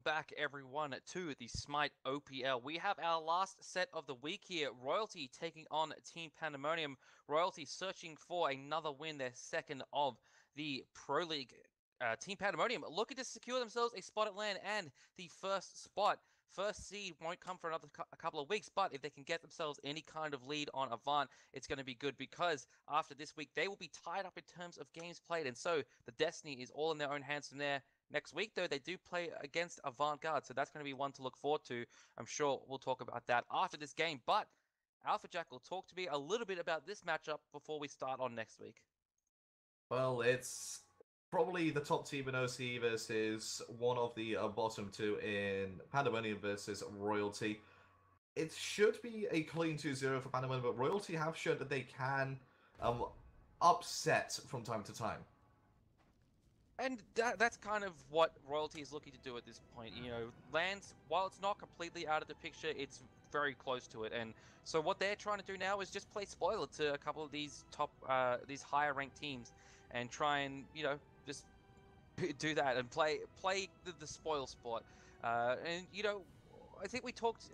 back, everyone, to the SMITE OPL. We have our last set of the week here. Royalty taking on Team Pandemonium. Royalty searching for another win, their second of the Pro League. Team Pandemonium looking to secure themselves a spot at LAN and the first spot. First seed won't come for another a couple of weeks, but if they can get themselves any kind of lead on Avant, it's going to be good because after this week, they will be tied up in terms of games played. And so the destiny is all in their own hands from there. Next week, though, they do play against Avant-Garde, so that's going to be one to look forward to. I'm sure we'll talk about that after this game. But Alpha Jack will talk to me a little bit about this matchup before we start on next week. Well, it's probably the top team in OC versus one of the bottom two in Pandemonium versus Royalty. It should be a clean 2-0 for Pandemonium, but Royalty have shown that they can upset from time to time. And that's kind of what Royalty is looking to do at this point. You know, Lands, while it's not completely out of the picture, it's very close to it. And so what they're trying to do now is just play spoiler to a couple of these these higher ranked teams and try and, you know, just do that and play the spoil sport. And, you know, I think we talked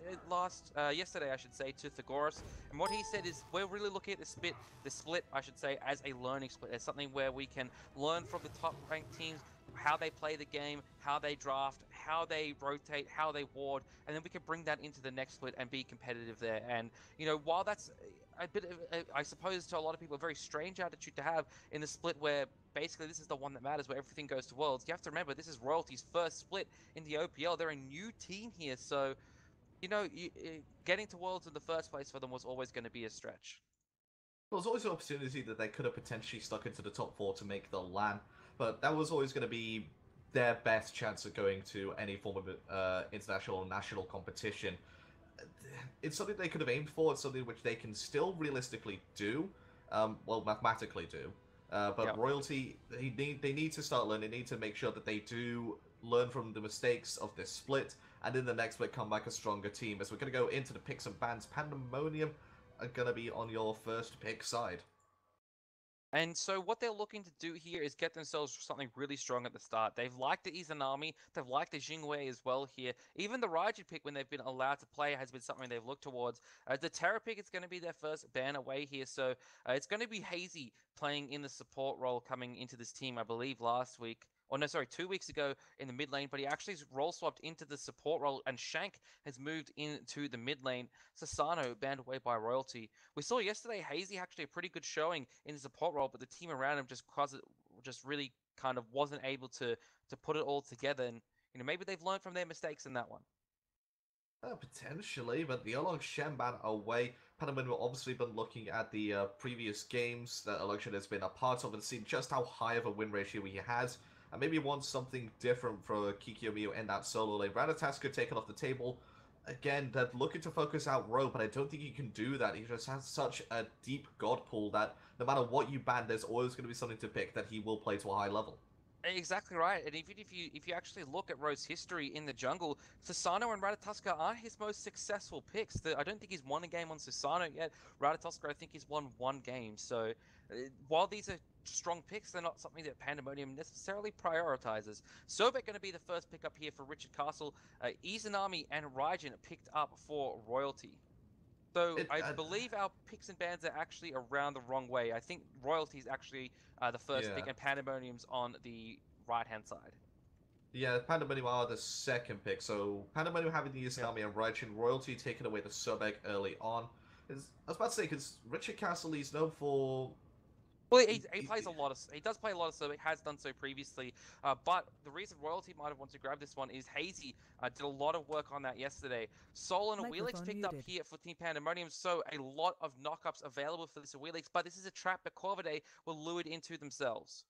yesterday, I should say, to Thegoros, and what he said is we're really looking at the split, I should say, as a learning split, as something where we can learn from the top-ranked teams, how they play the game, how they draft, how they rotate, how they ward, and then we can bring that into the next split and be competitive there. And, you know, while that's a bit of, I suppose, to a lot of people, a very strange attitude to have in the split where basically this is the one that matters, where everything goes to Worlds. You have to remember, this is Royalty's first split in the OPL. They're a new team here, so, you know, getting to Worlds in the first place for them was always going to be a stretch. There was always an opportunity that they could have potentially stuck into the top four to make the LAN, but that was always going to be their best chance of going to any form of international or national competition. It's something they could have aimed for. It's something which they can still realistically do, well, mathematically do. But yep. Royalty, they need to start learning. They need to make sure that they do learn from the mistakes of this split, and in the next split come back a stronger team. As we're going to go into the picks and bans, Pandemonium are going to be on your first pick side. And so what they're looking to do here is get themselves something really strong at the start. They've liked the Izanami, they've liked the Jingwei as well here. Even the Raijin pick, when they've been allowed to play, has been something they've looked towards. The Terra pick is going to be their first ban away here, so it's going to be Hazy playing in the support role coming into this team, I believe, last week. Or no, sorry, 2 weeks ago in the mid lane, but he actually role swapped into the support role, and Shank has moved into the mid lane. Sasano banned away by Royalty. We saw yesterday Hazy actually a pretty good showing in the support role, but the team around him just really kind of wasn't able to put it all together. And, you know, maybe they've learned from their mistakes in that one. Potentially, but the Along Shen ban away. Pandemonium have obviously been looking at the previous games that Election has been a part of and seen just how high of a win ratio he has. And maybe wants something different for Kikiyomiya in that solo lane. Ratataska taken off the table. Again, they're looking to focus out Ro, but I don't think he can do that. He just has such a deep god pool that no matter what you ban, there's always going to be something to pick that he will play to a high level. Exactly right, and even if you actually look at Ro's history in the jungle, Susano and Ratatoska aren't his most successful picks. I don't think he's won a game on Susano yet. Ratatoska, I think he's won one game. So while these are strong picks, they're not something that Pandemonium necessarily prioritizes. Sobek going to be the first pick up here for Richard Castle. Izanami and Raijin picked up for Royalty. So I believe our picks and bans are actually around the wrong way. I think Royalty is actually the first pick, and Pandemonium's on the right-hand side. Yeah, Pandemonium are the second pick. So Pandemonium having the Izanami and Raijin, Royalty taking away the Sobek early on. I was about to say, because Richard Castle is known for... Well, he plays a lot of. He does play a lot of Sobek, has done so previously. But the reason Royalty might have wanted to grab this one is Hazy did a lot of work on that yesterday. Sol and Awilix picked up here for Team Pandemonium, so a lot of knockups available for this Awilix. But this is a trap that Corvidae will lure it into themselves.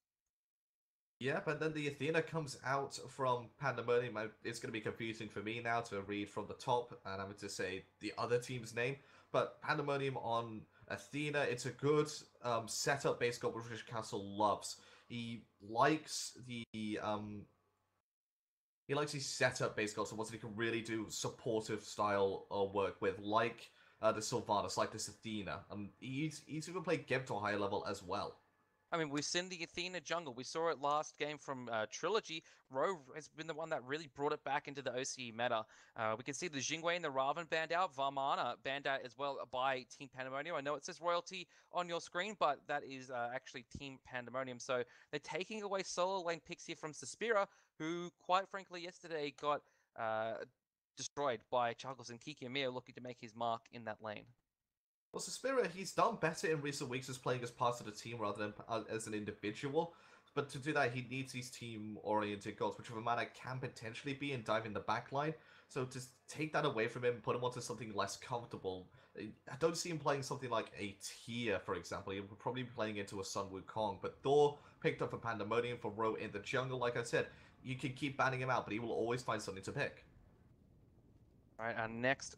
Yeah, but then the Athena comes out from Pandemonium. It's going to be confusing for me now to read from the top, and I'm going to say the other team's name. But Pandemonium on Athena, it's a good setup-based god which Castle loves. He likes the these setup-based gods, so ones that he can really do supportive style work with, like the Sylvanas, like this Athena. He's even played Geb to a higher level as well. I mean, we've seen the Athena jungle. We saw it last game from Trilogy. Ro has been the one that really brought it back into the OCE meta. We can see the Jingwei and the Raven banned out. Varmana banned out as well by Team Pandemonium. I know it says Royalty on your screen, but that is actually Team Pandemonium. So they're taking away solo lane picks here from Suspira, who, quite frankly, yesterday got destroyed by Chuckles and Kiki Amir looking to make his mark in that lane. Well, Suspira, he's done better in recent weeks as playing as part of the team rather than as an individual. But to do that, he needs these team-oriented goals, which Romana can potentially be and dive in the backline. So to take that away from him, put him onto something less comfortable, I don't see him playing something like a tier, for example. He would probably be playing into a Sun Wukong. But Thor picked up for Pandemonium for Ro in the jungle. Like I said, you can keep banning him out, but he will always find something to pick. All right, our next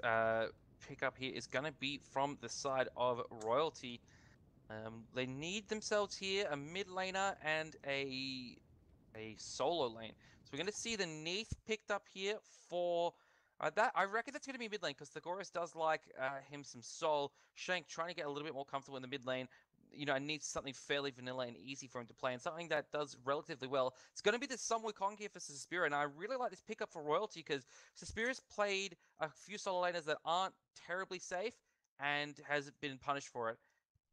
pickup here is going to be from the side of Royalty. They need themselves here a mid laner and a solo lane. So we're going to see the Neath picked up here for that. I reckon that's going to be mid lane because Thegoris does like him some Soul. Shank trying to get a little bit more comfortable in the mid lane. You know, needs something fairly vanilla and easy for him to play, and something that does relatively well. It's going to be the Sun Wukong here for Suspira, and I really like this pickup for Royalty because Suspira's played a few solo laners that aren't terribly safe and has been punished for it.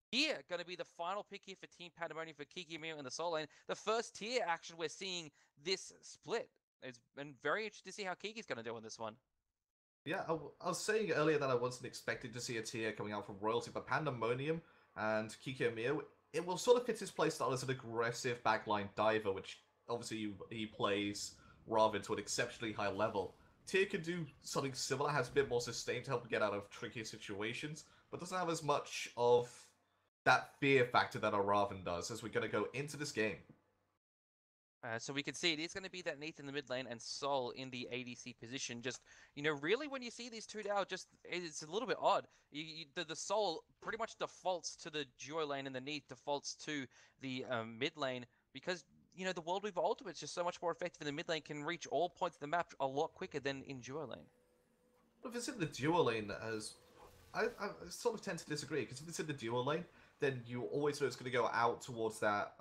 Here, going to be the final pick here for Team Pandemonium for Kiki Amir in the solo lane. The first tier action we're seeing this split. It's been very interesting to see how Kiki's going to do in this one. Yeah, I was saying earlier that I wasn't expecting to see a tier coming out from Royalty, but Pandemonium and Kiki Amir, it will sort of fit his playstyle as an aggressive backline diver, which obviously he plays Raven to an exceptionally high level. Tier can do something similar, has a bit more sustain to help get out of trickier situations, but doesn't have as much of that fear factor that a Raven does, as we're going to go into this game. So we can see it is going to be that Neath in the mid lane and Sol in the ADC position. Just, you know, really when you see these two now, just it's a little bit odd. The Sol pretty much defaults to the duo lane and the Neath defaults to the mid lane because, you know, the World Weaver ultimate is just so much more effective in the mid lane, can reach all points of the map a lot quicker than in duo lane. But if it's in the duo lane, as I sort of tend to disagree, because if it's in the duo lane, then you always know it's going to go out towards that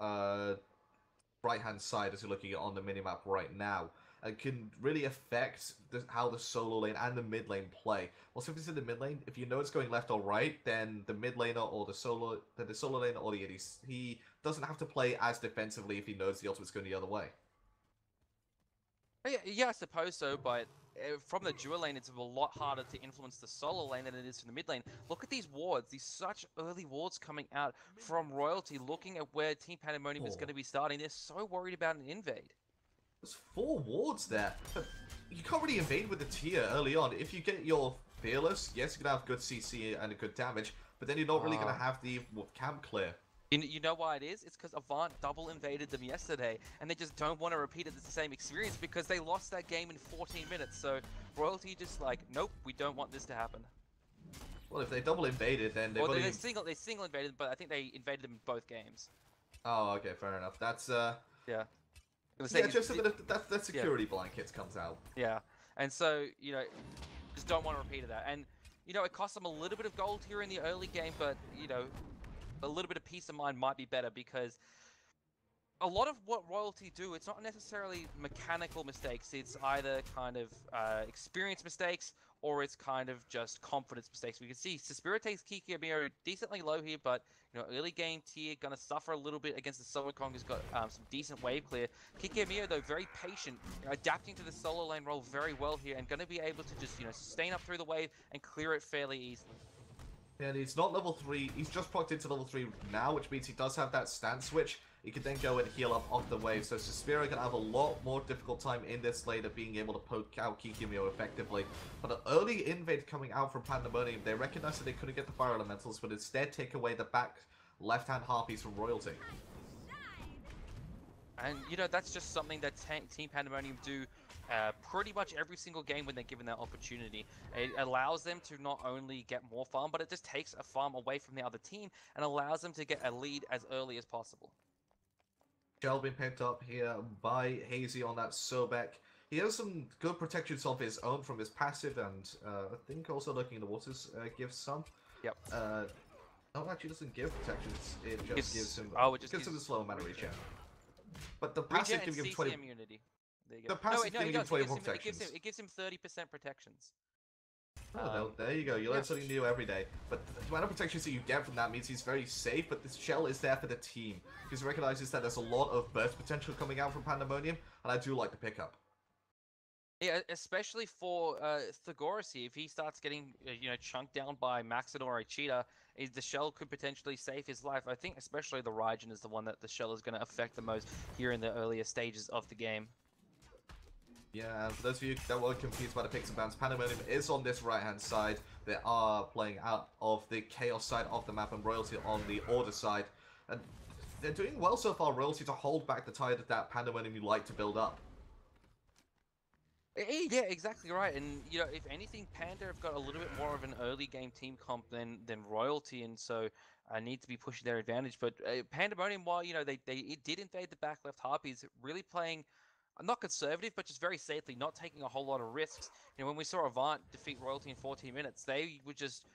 right-hand side as you're looking at on the minimap right now, and can really affect how the solo lane and the mid lane play. Also, if it's in the mid lane, if you know it's going left or right, then the mid laner or the solo laner or the ADC, he doesn't have to play as defensively if he knows the ultimate's going the other way. Yeah, I suppose so, but from the duo lane, it's a lot harder to influence the solo lane than it is from the mid lane. Look at these wards, these such early wards coming out from Royalty, looking at where Team Pandemonium is going to be starting. They're so worried about an invade. There's 4 wards there. But you can't really invade with the tier early on. If you get your Fearless, yes, you're going to have good CC and good damage, but then you're not really going to have the camp clear. You know why it is? It's because Avant double invaded them yesterday, and they just don't want to repeat it the same experience because they lost that game in 14 minutes. So Royalty just like, nope, we don't want this to happen. Well, if they double invaded, then they single invaded, but I think they invaded them in both games. Oh, okay, fair enough. That's yeah. Yeah, just so that security blankets comes out. Yeah, and so you know, just don't want to repeat of that. And you know, it costs them a little bit of gold here in the early game, but you know, a little bit of peace of mind might be better because a lot of what Royalty do, it's not necessarily mechanical mistakes. It's either kind of experience mistakes or it's kind of just confidence mistakes. We can see Suspira takes Kiki Amir decently low here, but you know, early game tier gonna suffer a little bit against the Solo Kong who's got some decent wave clear. Kiki Amir though very patient, you know, adapting to the solo lane role very well here and gonna be able to just, you know, sustain up through the wave and clear it fairly easily. And he's not level 3, he's just procced into level 3 now, which means he does have that stance switch. He can then go and heal up off the wave, so Suspira can have a lot more difficult time in this lane of being able to poke out Kiki Amir effectively. But an early invade coming out from Pandemonium, they recognized that they couldn't get the fire elementals, but instead take away the back left-hand harpies from Royalty. And, you know, that's just something that Team Pandemonium do pretty much every single game when they're given that opportunity. It allows them to not only get more farm, but it just takes a farm away from the other team and allows them to get a lead as early as possible. Shell being picked up here by Hazy on that Sobek. He has some good protections of his own from his passive, and I think also looking in the waters gives some. Yep. Oh, actually doesn't give protections. It just gives him. Oh, it just gives him a slow mana regen. But the regen passive and can give him CC 20. immunity. There you The go. No, passive wait, no, can he give him does. 20 protections. It gives him 30% protections. Oh, there you go. You learn something new every day. But the amount of protections that you get from that means he's very safe, but this shell is there for the team. Because he recognizes that there's a lot of burst potential coming out from Pandamonium, and I do like the pickup. Yeah, especially for Thagoras here. If he starts getting, chunked down by Maxon or a cheetah, the shell could potentially save his life. I think especially the Raijin is the one that the shell is going to affect the most here in the earlier stages of the game. Yeah, and for those of you that were confused by the picks and bans, Pandemonium is on this right-hand side. They are playing out of the Chaos side of the map and Royalty on the Order side. And they're doing well so far, Royalty, to hold back the tide of that Pandemonium you like to build up. Yeah, exactly right. And if anything, Panda have got a little bit more of an early game team comp than Royalty, and so I need to be pushing their advantage. But Pandemonium, while they did invade the back left Harpies, really playing not conservative, but just very safely, not taking a whole lot of risks. When we saw Avant defeat Royalty in 14 minutes, they were just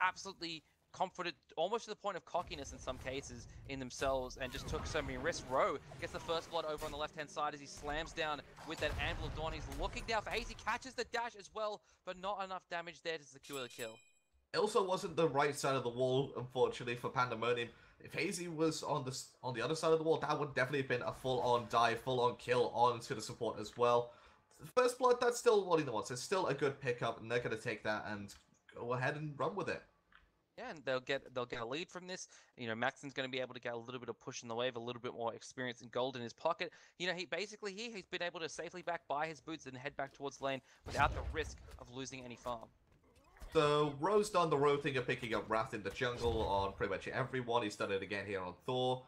absolutely confident, almost to the point of cockiness in some cases in themselves, and just took so many risks. Rowe gets the first blood over on the left-hand side as he slams down with that Anvil of Dawn. He's looking down for Hazy, catches the dash as well, but not enough damage there to secure the kill. It also wasn't the right side of the wall, unfortunately, for Pandemonium. If Hazy was on the other side of the wall, that would definitely have been a full-on dive, full-on kill onto the support as well. First blood, that's still what he wants. It's still a good pickup, and they're going to take that and go ahead and run with it. Yeah, and they'll get a lead from this. Maxon's going to be able to get a little bit of push in the wave, a little bit more experience and gold in his pocket. He's been able to safely back by his boots and head back towards lane without the risk of losing any farm. So, Ro's done the Ro thing of picking up Wrath in the jungle on pretty much everyone. He's done it again here on Thor.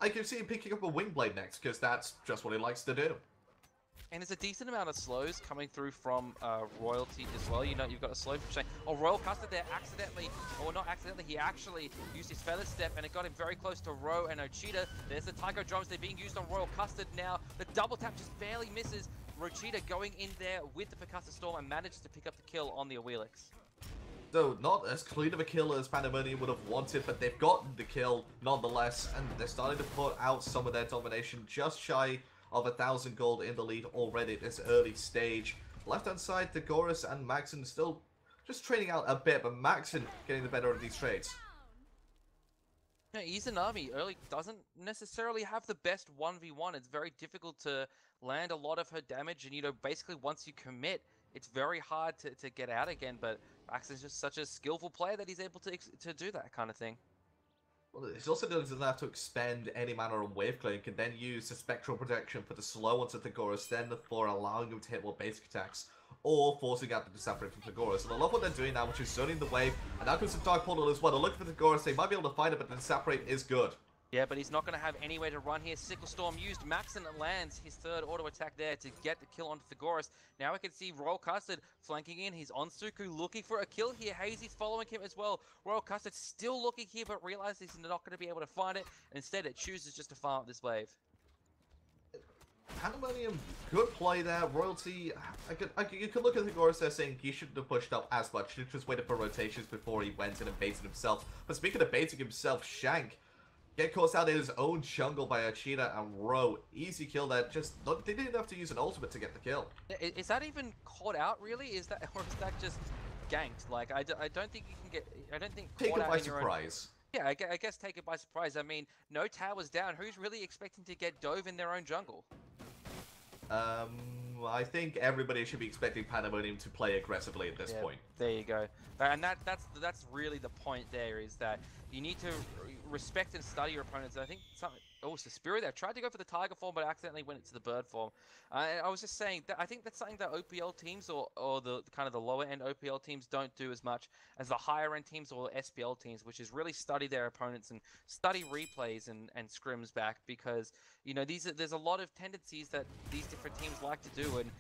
I can see him picking up a Wingblade next, because that's just what he likes to do. And there's a decent amount of slows coming through from Royalty as well. You've got a slow from saying, oh, Royal Custard there accidentally, or not accidentally, he actually used his Feather Step, and it got him very close to Ro and Ochita. There's the Tycho Drums, they're being used on Royal Custard now. The double tap just barely misses. Rochita going in there with the Percussive Storm and manages to pick up the kill on the Awilix. So, not as clean of a kill as Pandemonium would have wanted, but they've gotten the kill nonetheless, and they're starting to put out some of their domination, just shy of 1,000 gold in the lead already at this early stage. Left-hand side, Thagoras and Maxon still just trading out a bit, but Maxon getting the better of these trades. Izanami early doesn't necessarily have the best 1v1. It's very difficult to land a lot of her damage, and basically once you commit, it's very hard to get out again, but Max is just such a skillful player that he's able to do that kind of thing. Well, he also doesn't have to expend any mana on Wave Clear, and can then use the Spectral Protection for the slow onto Thagoras, then for allowing him to hit more basic attacks, or forcing out the Disapparate from Thagoras. And I love what they're doing now, which is zoning the wave, and now comes the Dark Portal as well. They're looking for Thagoras, they might be able to find it, but the Disapparate is good. Yeah, but he's not going to have anywhere to run here. Sickle Storm used. Maxon lands his third auto attack there to get the kill onto Thagoras. Now we can see Royal Custard flanking in. He's on Suku looking for a kill here. Hazy's following him as well. Royal Custard still looking here, but realizes he's not going to be able to find it. Instead, it chooses just to farm up this wave. Pandemonium, good play there. Royalty, you could look at Thagoras there saying he shouldn't have pushed up as much. He just waited for rotations before he went in and baited himself. But speaking of baiting himself, Shank get caught out in his own jungle by Ochita and Ro. Easy kill there. They didn't have to use an ultimate to get the kill. Is that even caught out, really? Or is that just ganked? Like, I don't think you can get... I don't think... Take it by surprise. Yeah, I guess take it by surprise. I mean, no towers down. Who's really expecting to get dove in their own jungle? I think everybody should be expecting Pandemonium to play aggressively at this point. There you go. And that's really the point there, is that you need to respect and study your opponents. And I think Suspiria there tried to go for the tiger form, but accidentally went into the bird form. I was just saying that I think that's something that OPL teams or the kind of the lower end OPL teams don't do as much as the higher end teams or SPL teams, which is really study their opponents and study replays and scrims back, because there's a lot of tendencies that these different teams like to do, and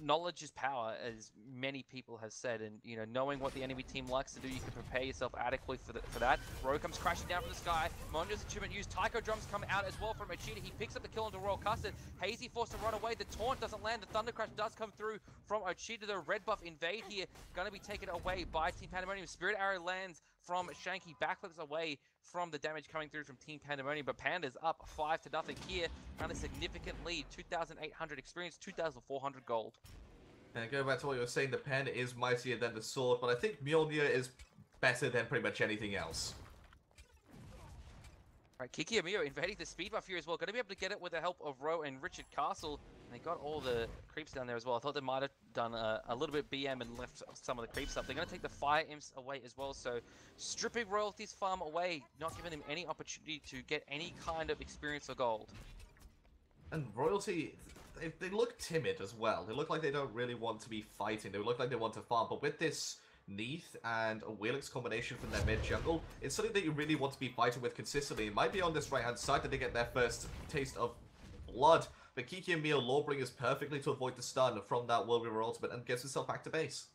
knowledge is power, as many people have said, and knowing what the enemy team likes to do, you can prepare yourself adequately for that. Ro comes crashing down from the sky. Mondo's achievement used. Tycho Drums come out as well from Ochita. He picks up the kill onto Royal Custard. Hazy forced to run away. The taunt doesn't land. The Thunder Crash does come through from Ochita. The red buff invade here, going to be taken away by Team Pandemonium. Spirit Arrow lands from Shanky. Backflips away from the damage coming through from Team Pandemonium, but Panda's up 5-0 here. Found a significant lead, 2,800 experience, 2,400 gold. And going back to what you were saying, the pen is mightier than the sword, but I think Mjolnir is better than pretty much anything else. Right, Kiki Amiyo invading the speed buff here as well. Going to be able to get it with the help of Ro and Richard Castle. And they got all the creeps down there as well. I thought they might have done a little bit BM and left some of the creeps up. They're going to take the fire imps away as well. So stripping Royalty's farm away, not giving them any opportunity to get any kind of experience or gold. And Royalty, they look timid as well. They look like they don't really want to be fighting. They look like they want to farm. But with this Neath and a Wheelix combination from their mid jungle, it's something that you really want to be fighting with consistently. It might be on this right hand side that they get their first taste of blood, but Kiki and Mio Lawbringers perfectly to avoid the stun from that Whirlwind ultimate and gets himself back to base.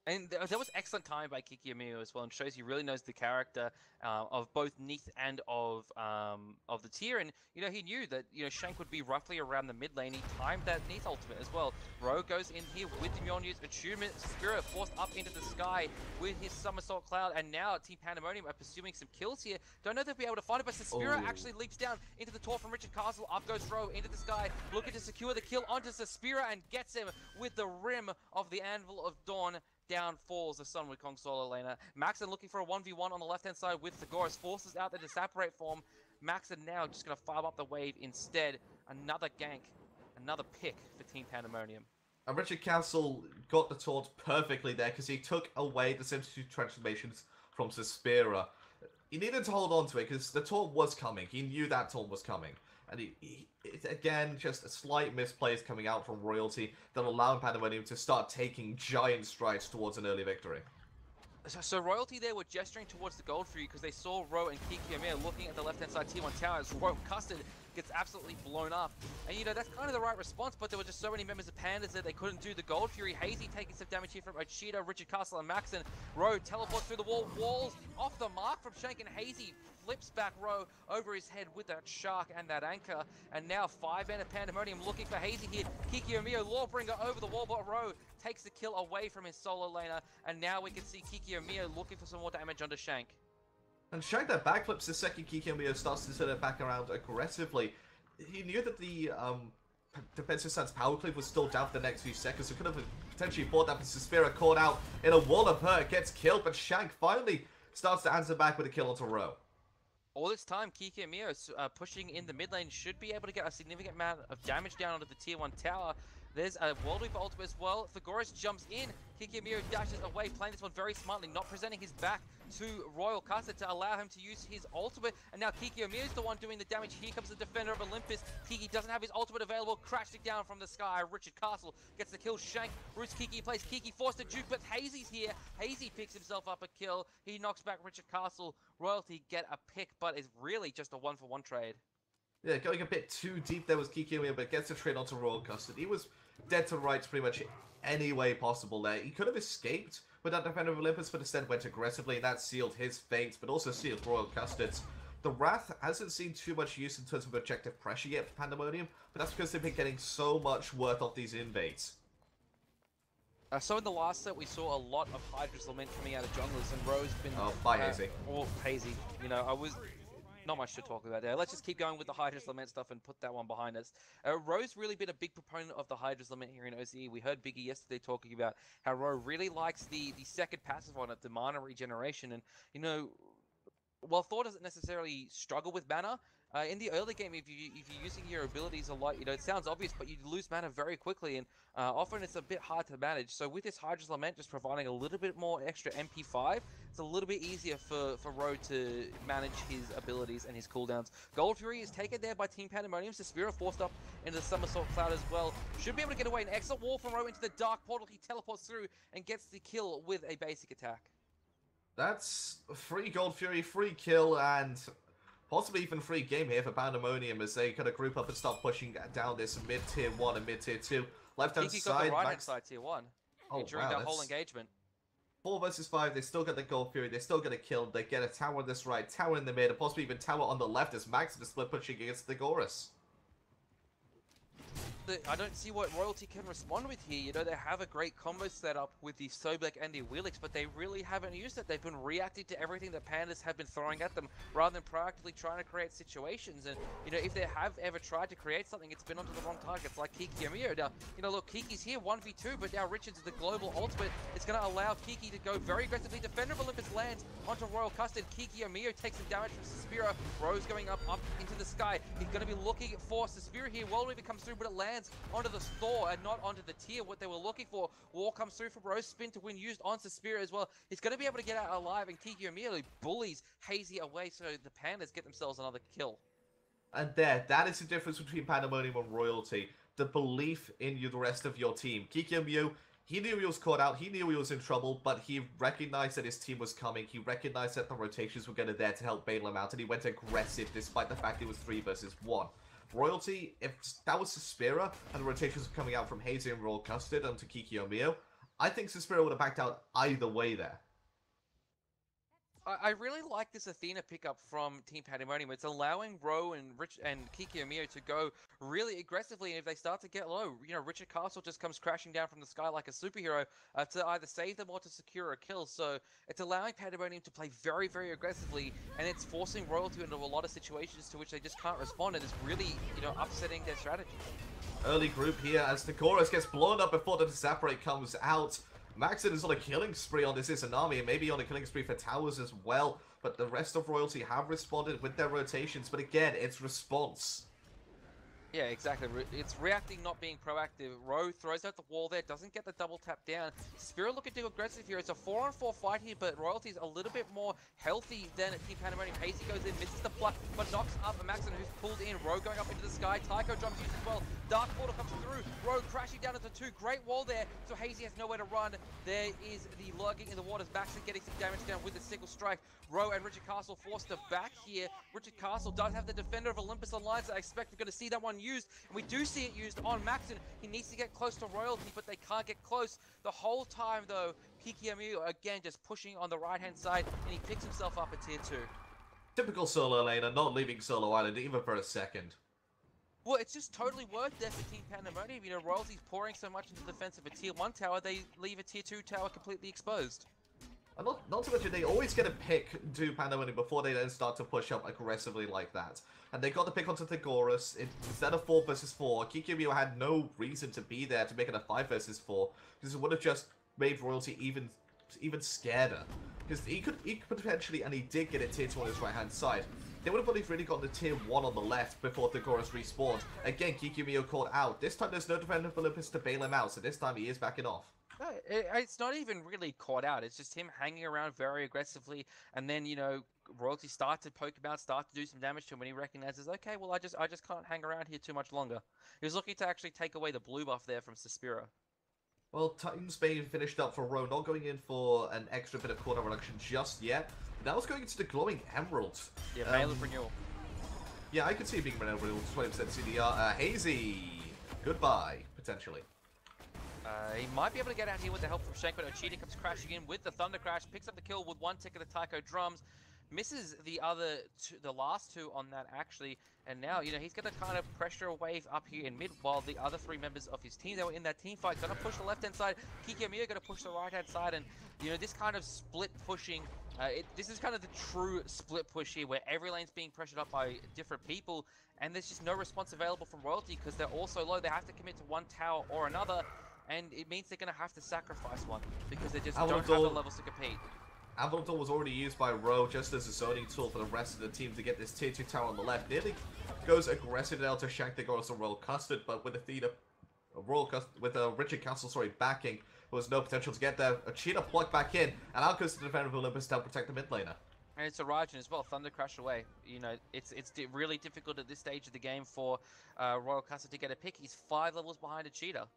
And there was excellent time by Kiki Amiyo as well, and shows he really knows the character of both Neath and of the tier. And he knew that Shank would be roughly around the mid lane. He timed that Neath ultimate as well. Ro goes in here with the Mjolnir's attunement. Spirit forced up into the sky with his somersault cloud, and now Team Pandemonium are pursuing some kills here. Don't know if they'll be able to find it, but Suspiria actually leaps down into the taunt from Richard Castle. Up goes Ro into the sky, looking to secure the kill onto Suspiria and gets him with the rim of the Anvil of Dawn. Down falls the Sun Wukong solo laner. Maxon looking for a 1v1 on the left-hand side with Thegoris. Forces out the Disapparate form. Maxon now just going to farm up the wave instead. Another gank. Another pick for Team Pandemonium. And Richard Castle got the taunt perfectly there because he took away the substitute transformations from Suspiria. He needed to hold on to it because the taunt was coming. He knew that taunt was coming. And again, just a slight misplays coming out from Royalty that allowed Pandemonium to start taking giant strides towards an early victory. So Royalty there were gesturing towards the Gold Fury because they saw Ro and Kiki Amiyo looking at the left-hand side tier 1 tower as Ro Custard gets absolutely blown up. And that's kind of the right response, but there were just so many members of Pandas that they couldn't do the Gold Fury. Hazy taking some damage here from Ochida, Richard Castle, and Maxon. Ro teleports through the wall, walls off the mark from Shank, and Hazy flips back Ro over his head with that shark and that anchor. And now 5-man of Pandemonium looking for Hazy here. Kiki Amiyo, Lawbringer over the wall, but Ro takes the kill away from his solo laner. And now we can see Kiki Amiyo looking for some more damage onto Shank. And Shank that backflips the second Kiki Amiyo starts to turn it back around aggressively. He knew that the defensive stance power cleave was still down for the next few seconds, so could have potentially fought that, but Suspiria caught out in a wall of hurt, gets killed, but Shank finally starts to answer back with a kill onto Ro. All this time, Kiki Amiyo pushing in the mid lane should be able to get a significant amount of damage down onto the tier 1 tower. There's a World Weaver ultimate as well. Thegoris jumps in. Kiki Amiyo dashes away, playing this one very smartly, not presenting his back to Royal Custard to allow him to use his ultimate. And now Kiki Amiyo is the one doing the damage. Here comes the Defender of Olympus. Kiki doesn't have his ultimate available, crashing down from the sky. Richard Castle gets the kill. Shank roots Kiki, plays Kiki, forced to juke, but Hazy's here. Hazy picks himself up a kill. He knocks back Richard Castle. Royalty get a pick, but it's really just a 1-for-1 trade. Yeah, going a bit too deep there was Kiki Amiyo, but gets a trade onto Royal Custard. He was dead to rights pretty much any way possible there. He could have escaped with that Defender of Olympus, but instead went aggressively, and that sealed his fate, but also sealed Royal Custard's. The Wrath hasn't seen too much use in terms of objective pressure yet for Pandemonium, but that's because they've been getting so much worth off these invades. So in the last set, we saw a lot of Hydra's Lament coming out of junglers, and Ro's been... Oh, bye, Hazy. Or Hazy. I was... Not much to talk about there. Let's just keep going with the Hydra's Lament stuff and put that one behind us. Ro's really been a big proponent of the Hydra's Lament here in OCE. We heard Biggie yesterday talking about how Ro really likes the second passive on it, the mana regeneration. And, while Thor doesn't necessarily struggle with mana, in the early game, if you're using your abilities a lot, it sounds obvious, but you lose mana very quickly, and often it's a bit hard to manage. So with this Hydra's Lament just providing a little bit more extra MP5, it's a little bit easier for Ro to manage his abilities and his cooldowns. Gold Fury is taken there by Team Pandemonium. Suspiria forced up into the Somersault Cloud as well. Should be able to get away. An excellent wall from Ro into the Dark Portal. He teleports through and gets the kill with a basic attack. That's free Gold Fury, free kill, and possibly even free game here for Pandemonium as they kind of group up and start pushing down this mid-tier 1 and mid-tier 2. Left-hand side, got the right-hand side tier 1 during that whole engagement. 4 versus 5, they still get the Gold Fury, they still get a kill, they get a tower on this right, tower in the mid, and possibly even tower on the left as Max is split pushing against the Thegoris. I don't see what Royalty can respond with here. You know, they have a great combo set up with the Sobek and the Wheelix, but they really haven't used it. They've been reacting to everything that Pandas have been throwing at them rather than proactively trying to create situations. And, you know, if they have ever tried to create something, it's been onto the wrong targets, like Kiki and Mio. Now, you know, look, Kiki's here, 1v2, but now Richards, the global ultimate, is going to allow Kiki to go very aggressively. Defender of Olympus lands onto Royal Custard. Kiki and Mio takes some damage from Suspira. Rose going up into the sky. He's going to be looking for Suspira here. Wall even comes through, but it lands onto the Thor and not onto the tier, what they were looking for. Wall comes through for Rose, spin to win, used on Suspira as well. He's going to be able to get out alive, and Kiki immediately bullies Hazy away, so the Pandas get themselves another kill. And that is the difference between Pandamonium and Royalty. The belief in you, the rest of your team. Kiki and Mew, he knew he was caught out, he knew he was in trouble, but he recognized that his team was coming, he recognized that the rotations were going to there to help bail him out, and he went aggressive despite the fact it was 3 versus 1. Royalty, if that was Suspira and the rotations were coming out from Hazy and Royal Custard onto Kiki Omio, I think Suspira would have backed out either way there. I really like this Athena pickup from Team Pandemonium. It's allowing Ro and Kiki Omio to go really aggressively, and if they start to get low, you know, Richard Castle just comes crashing down from the sky like a superhero to either save them or to secure a kill. So it's allowing Pandemonium to play very, very aggressively, and it's forcing Royalty into a lot of situations to which they just can't respond, and it's really, you know, upsetting their strategy. Early group here as the chorus gets blown up before the Separate comes out. Maxon is on a killing spree on this Izanami, and maybe on a killing spree for towers as well, but the rest of Royalty have responded with their rotations, but again, it's response. Yeah, exactly. It's reacting, not being proactive. Ro throws out the wall there, doesn't get the double tap down. Spirit looking to go aggressive here. It's a 4-on-4 fight here, but Royalty's a little bit more healthy than Team Pandemonium. Hazy goes in, misses the pluck, but knocks up a Maxon who's pulled in. Ro going up into the sky. Tycho jumps used as well. Dark Portal comes through. Ro crashing down into 2. Great wall there, so Hazy has nowhere to run. There is the lurking in the waters. Maxon getting some damage down with a single strike. Ro and Richard Castle forced to back here. Richard Castle does have the Defender of Olympus online, so I expect we're going to see that one used, and we do see it used on Maxon. He needs to get close to Royalty, but they can't get close. The whole time, though, Kiki Amu, again, just pushing on the right-hand side, and he picks himself up at tier 2. Typical solo laner, not leaving solo island even for a second. Well, it's just totally worth there for Team Pandemonium. You know, Royalty's pouring so much into the defense of a tier 1 tower, they leave a tier 2 tower completely exposed. And not to mention, they always get a pick to Pandemonium before they then start to push up aggressively like that. And they got the pick onto Thegoras. Instead of 4 versus 4, Kikiryu had no reason to be there to make it a 5 versus 4, because it would have just made Royalty even scareder. Because he could potentially, and he did get a tier 2 on his right-hand side. They would have only really gotten the tier 1 on the left before Thegoras respawned. Again, Kikiryu caught out. This time there's no Defender of Olympus to bail him out, so this time he is backing off. No, it's not even really caught out. It's just him hanging around very aggressively, and then, you know, Royalty start to poke him out, start to do some damage to him when he recognizes, okay, well, I just can't hang around here too much longer. He was looking to actually take away the blue buff there from Suspira. Well, Titan's Bane finished up for Ro, not going in for an extra bit of cooldown reduction just yet. Now it's going into the Glowing Emeralds. Yeah, Veil of Renewal. Yeah, I could see it being Renewal, 20% CDR. Hazy, goodbye, potentially. He might be able to get out here with the help from Shank, but Ochita comes crashing in with the Thunder Crash, picks up the kill with 1 tick of the Tycho drums, misses the last 2 on that actually, and now, you know, he's going to kind of pressure a wave up here in mid, while the other 3 members of his team that were in that team fight going to push the left-hand side. Kiki Amiya going to push the right-hand side, and, you know, this kind of split pushing, this is kind of the true split push here, where every lane's being pressured up by different people, and there's just no response available from Royalty, because they're all so low, they have to commit to one tower or another, and it means they're going to have to sacrifice one, because they just don't have the levels to compete. Avalon was already used by Ro just as a zoning tool for the rest of the team to get this tier 2 tower on the left. Nearly goes aggressive now to shank the Goros and Royal Custard, but with Richard Castle, backing, there was no potential to get there. A cheetah plucked back in, and out goes the Defender of Olympus to help protect the mid laner. And it's a Rajan as well, Thunder Crash away. You know, it's really difficult at this stage of the game for Royal Custard to get a pick. He's 5 levels behind a cheetah.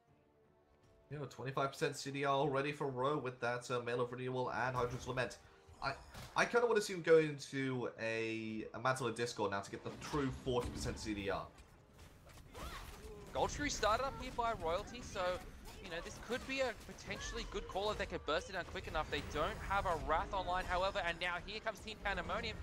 You know, 25% CDR already for Ro with that Mail of Renewal and Hydra's Lament. I kind of want to see him go into a Mantle of Discord now to get the true 40% CDR. Gold Fury started up here by Royalty, so, you know, this could be a potentially good call if they could burst it down quick enough. They don't have a Wrath online, however, and now here comes Team Pandemonium.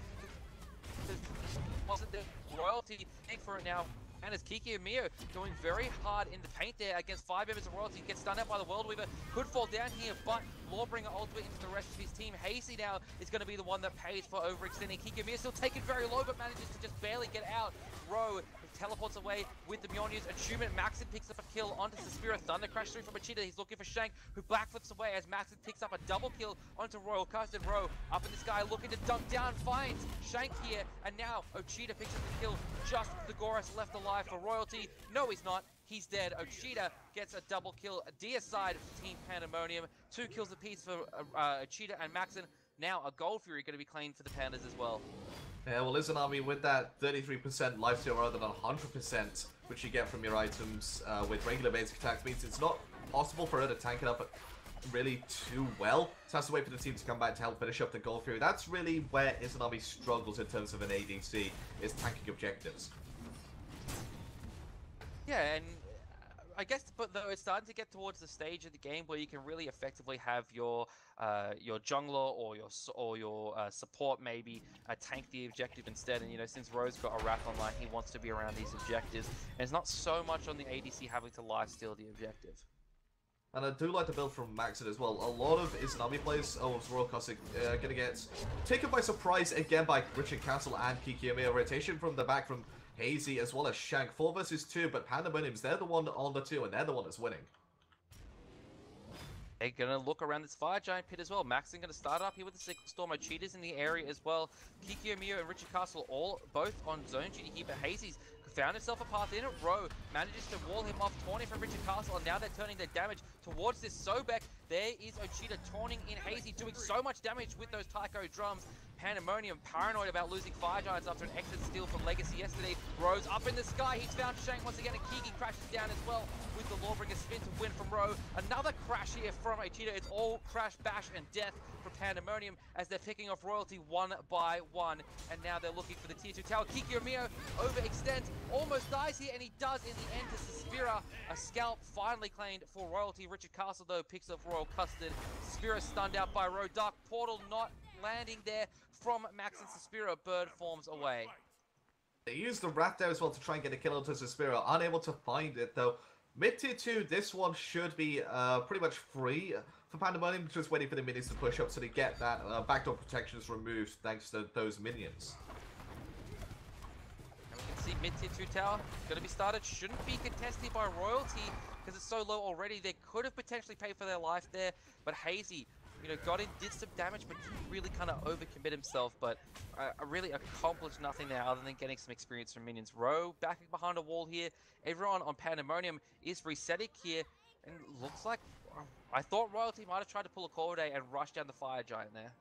Wasn't the Royalty for it now? Pandas. Kiki and Mio going very hard in the paint there against 5 members of Royalty. Gets stunned out by the World Weaver. Could fall down here, but Lawbringer ultimate into the rest of his team. Hazy now is going to be the one that pays for overextending. Kiki and Mio still taken very low, but manages to just barely get out. Row teleports away with the Mjolnirs. Achievement, Maxon picks up a kill onto Suspira. Thunder crash through from Achita. He's looking for Shank, who backflips away as Maxon picks up a double kill onto Royal. Custom Row up in the sky looking to dunk down, finds Shank here, and now Ochita picks up the kill. Just the Goris left alive for Royalty. No, he's not. He's dead. Ochita gets a double kill. Deicide for Team Pandamonium. 2 kills apiece for Ochita and Maxon. Now a Gold Fury going to be claimed for the Pandas as well. Yeah, well, Izanami with that 33% lifesteal rather than 100%, which you get from your items with regular basic attacks, means it's not possible for her to tank it up really too well. So has to wait for the team to come back to help finish up the Gold Fury. That's really where Izanami struggles in terms of an ADC, is tanking objectives. Yeah, and I guess, but though it's starting to get towards the stage of the game where you can really effectively have your jungler or your support maybe tank the objective instead. And you know, since Rose got a Wrath online, he wants to be around these objectives, and it's not so much on the ADC having to lifesteal the objective. And I do like the build from Maxon as well. A lot of Izanami players, Royal Cossack, gonna get taken by surprise again by Richard Castle and Kiki Amiya. Rotation from the back from Hazy as well as Shank. 4 versus 2, but Pandamoniums, they're the one on the 2, and they're the one that's winning. They're gonna look around this Fire Giant pit as well. Maxon gonna start up here with the Sickle Storm. Cheetah's in the area as well. Kiki Amiya and Richard Castle both on zone duty here, but Hazy's found himself a path in a row, manages to wall him off, taunting from Richard Castle, and now they're turning their damage towards this Sobek. There is Ochita taunting in Hazy, doing so much damage with those Taiko drums. Pandemonium paranoid about losing Fire Giants after an exit steal from Legacy yesterday. Rose up in the sky, he's found Shank once again, and Kiki crashes down as well with the Lawbringer spin to win from Row. Another crash here from Ochita. It's all crash, bash, and death for Pandemonium as they're picking off Royalty one by one. And now they're looking for the tier 2 tower. Kiki Amiya overextends, almost dies here, and he does in the end to Suspira. A scalp finally claimed for Royalty. Richard Castle, though, picks up Royal Custard. Suspira stunned out by Row. Dark Portal not landing there from Max and Suspira. Bird forms away. They use the Wrath there as well to try and get a kill onto Suspira. Unable to find it, though. Mid-tier 2, this one should be pretty much free for Pandemonium, just waiting for the minions to push up so they get that backdoor protections removed thanks to those minions. And we can see mid-tier 2 tower going to be started. Shouldn't be contested by Royalty because it's so low already. They could have potentially paid for their life there, but Hazy, you know, got in, did some damage, but didn't really kind of overcommit himself, but really accomplished nothing there other than getting some experience from minions. Row backing behind a wall here. Everyone on Pandemonium is resetting here, and looks like, I thought Royalty might have tried to pull a Corday and rush down the Fire Giant there.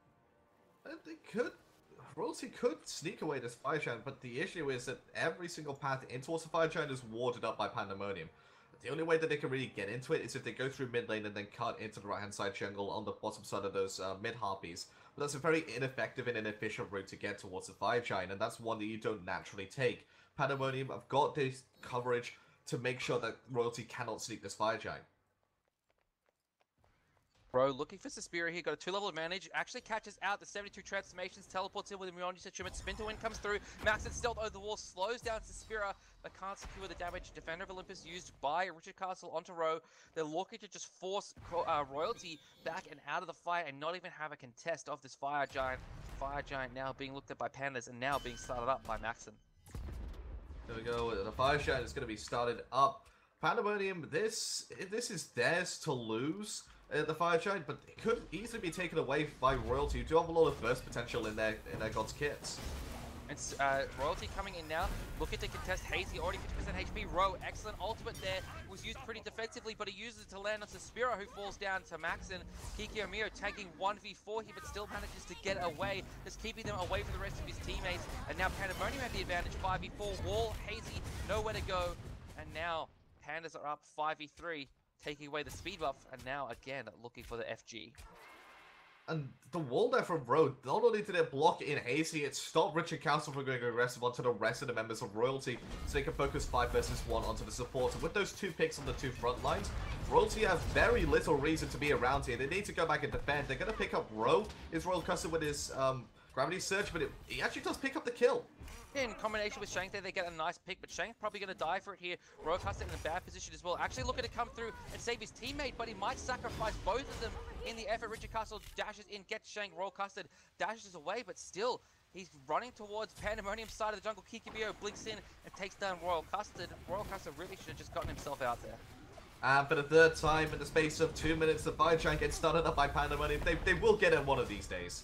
They could. Royalty could sneak away this Fire Giant, but the issue is that every single path in towards the Fire Giant is warded up by Pandemonium. The only way that they can really get into it is if they go through mid lane and then cut into the right-hand side jungle on the bottom side of those mid-harpies. But that's a very ineffective and inefficient route to get towards the Fire Giant, and that's one that you don't naturally take. Pandemonium have got this coverage to make sure that Royalty cannot sneak this Fire Giant. Bro, looking for Suspira here, got a 2-level advantage, actually catches out the 72 transformations, teleports in with a Mjolnir achievement, spin to win comes through, Max and stealth over the wall, slows down Suspira, but can't secure the damage. Defender of Olympus used by Richard Castle onto Row. They're looking to just force Royalty back and out of the fight and not even have a contest of this Fire Giant. Fire Giant now being looked at by Pandas and now being started up by Maxon. There we go, the Fire Giant is going to be started up. Pandemonium, this is theirs to lose. The Fire Giant, but it could easily be taken away by Royalty, who do have a lot of burst potential in their God's kits. It's Royalty coming in now, looking to contest Hazy, already 50% HP. Row, excellent ultimate there, was used pretty defensively, but he uses it to land on Suspira, who falls down to Maxon. Kiki Amiya tagging 1v4 here, but still manages to get away, just keeping them away from the rest of his teammates. And now Pandemonium have the advantage, 5v4, Wall, Hazy, nowhere to go. And now Pandas are up 5v3. Taking away the speed buff, and now again looking for the FG. And the wall there from Road, not only did it block in Hazy, it stopped Richard Castle from going aggressive onto the rest of the members of Royalty, so they can focus 5 versus 1 onto the support. And with those 2 picks on the 2 front lines, Royalty have very little reason to be around here. They need to go back and defend. They're going to pick up Row, his Royal Custom with his Gravity Surge, but he actually does pick up the kill. In combination with Shank there, they get a nice pick, but Shank's probably going to die for it here. Royalcaster in a bad position as well. Actually looking to come through and save his teammate, but he might sacrifice both of them in the effort. Richard Castle dashes in, gets Shank. Royalcaster dashes away, but still, he's running towards Pandemonium's side of the jungle. Kikibio blinks in and takes down Royalcaster. Royalcaster really should have just gotten himself out there. And for the third time in the space of 2 minutes, the Fire Giant gets started up by Pandemonium. They will get it one of these days.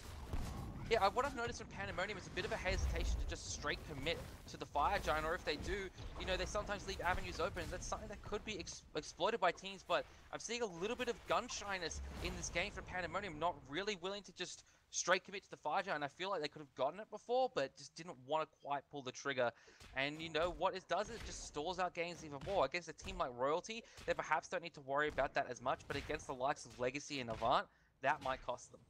Yeah, what I've noticed with Pandemonium is a bit of a hesitation to just straight commit to the Fire Giant, or if they do, you know, they sometimes leave avenues open. That's something that could be exploited by teams, but I'm seeing a little bit of gun shyness in this game from Pandemonium, not really willing to just straight commit to the Fire Giant. I feel like they could have gotten it before, but just didn't want to quite pull the trigger. And, you know, what it does is it just stalls out games even more. Against a team like Royalty, they perhaps don't need to worry about that as much, but against the likes of Legacy and Avant, that might cost them.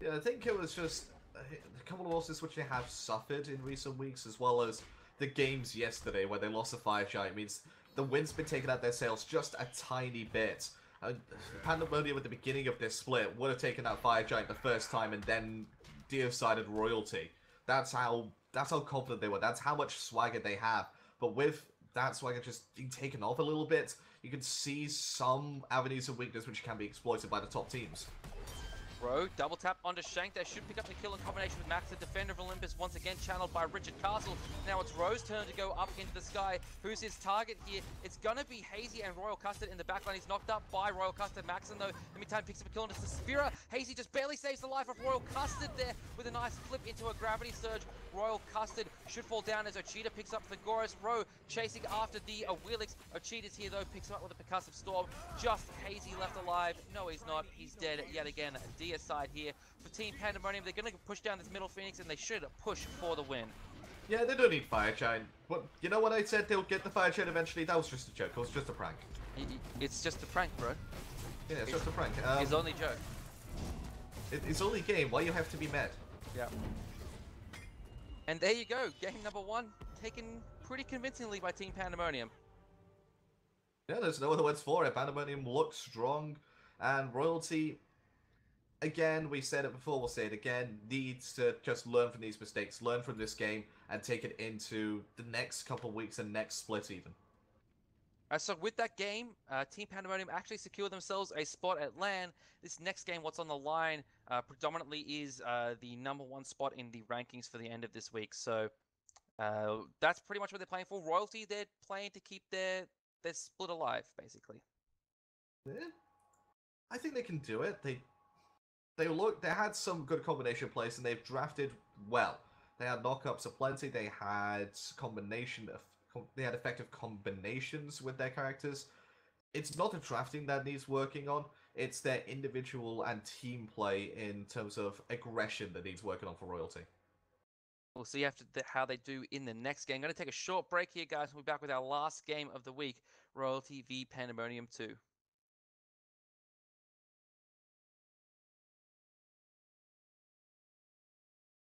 Yeah, I think it was just a couple of losses which they have suffered in recent weeks, as well as the games yesterday where they lost the Fire Giant, means the win's been taken out their sails just a tiny bit. Pandemonium at the beginning of this split would have taken out Fire Giant the first time and then decided Royalty. That's how confident they were. That's how much swagger they have. But with that swagger just being taken off a little bit, you can see some avenues of weakness which can be exploited by the top teams. Ro, double tap onto Shank. That should pick up the kill in combination with Max, the Defender of Olympus, once again channeled by Richard Castle. Now it's Ro's turn to go up into the sky. Who's his target here? It's gonna be Hazy and Royalcaster in the backline. He's knocked up by Royalcaster. Maxon, though, in the meantime, picks up a kill into Sphera. Hazy just barely saves the life of Royalcaster there with a nice flip into a gravity surge. Royalcaster should fall down as Ochita picks up the Goros. Ro chasing after the Wheelix. Ochita's here, though, picks him up with a percussive storm. Just Hazy left alive. No, he's not. He's dead yet again. Side here for Team Pandemonium. They're going to push down this middle Phoenix, and they should push for the win. Yeah, they don't need Fire Giant. But you know what I said? They'll get the Fire Giant eventually. That was just a joke. It was just a prank. It's just a prank, bro. Yeah, it's just a prank. It's only joke. It's only game. Why you have to be mad? Yeah. And there you go. Game number 1 taken pretty convincingly by Team Pandemonium. Yeah, there's no other words for it. Pandemonium looks strong, and Royalty, again, we said it before, we'll say it again, needs to just learn from these mistakes, learn from this game, and take it into the next couple of weeks and next split even. So with that game, Team Pandemonium actually secured themselves a spot at LAN. This next game, what's on the line, predominantly is the #1 spot in the rankings for the end of this week. So that's pretty much what they're playing for. Royalty, they're playing to keep their split alive, basically. Yeah. I think they can do it. They had some good combination plays, and they've drafted well. They had knockups aplenty. They had effective combinations with their characters. It's not the drafting that needs working on. It's their individual and team play in terms of aggression that needs working on for Royalty. We'll see after how they do in the next game. I'm going to take a short break here, guys. We'll be back with our last game of the week, Royalty v Pandemonium 2.